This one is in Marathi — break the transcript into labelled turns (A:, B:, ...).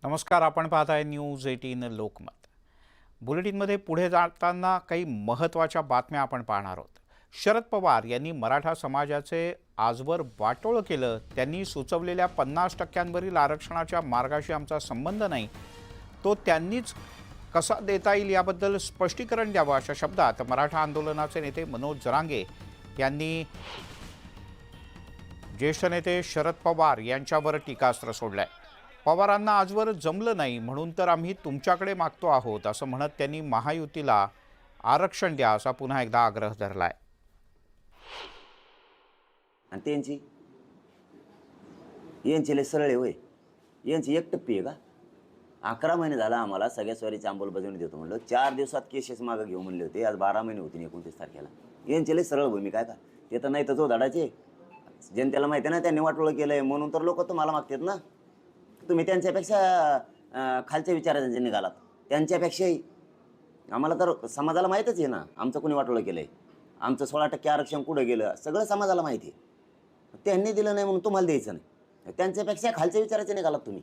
A: नमस्कार. आपण पाहताय न्यूज 18 लोकमत. बुलेटिनमध्ये पुढे जाताना काही महत्त्वाच्या बातम्या आपण पाहणार आहोत. शरद पवार यांनी मराठा समाजाचे आजवर वाटोळ केलं. त्यांनी सुचवलेल्या 50% आरक्षणाच्या मार्गाशी आमचा संबंध नाही. तो त्यांनीच कसा देता येईल याबद्दल स्पष्टीकरण द्यावं अशा शब्दात मराठा आंदोलनाचे नेते मनोज जरांगे यांनी ज्येष्ठ नेते शरद पवार यांच्यावर टीकास्त्र सोडलंय. पवारांना आजवर जमलं नाही म्हणून तर आम्ही तुमच्याकडे मागतो आहोत असं म्हणत त्यांनी महायुतीला आरक्षण द्या असा पुन्हा एकदा आग्रह धरलाय.
B: आणि यांची लय सरळ आहे होय. यांची एक टप्पी आहे का? 11 महिने झाला आम्हाला सगळ्या स्वारीची अंमलबजावणी देतो म्हणलं. 4 दिवसात केसेस मागं घेऊ म्हणले होते. आज 12 महिने होती 29 तारखेला. यांची लय सरळ भूमिका आहे का? ते तर नाही तर जो धडाचे जनतेला माहिती आहे ना त्यांनी वाटोळं केलं आहे म्हणून तर लोक तुम्हाला मागतात ना. तुम्ही त्यांच्यापेक्षा खालच्या विचारांचे निघालात. त्यांच्यापेक्षाही आम्हाला तर समाजाला माहीतच आहे ना आमचं कोणी वाटोळं केलं आहे. आमचं 16% आरक्षण कुठं गेलं सगळं समाजाला माहिती आहे. त्यांनी दिलं नाही म्हणून तुम्हाला द्यायचं नाही. त्यांच्यापेक्षा खालच्या विचाराचे निघालात तुम्ही.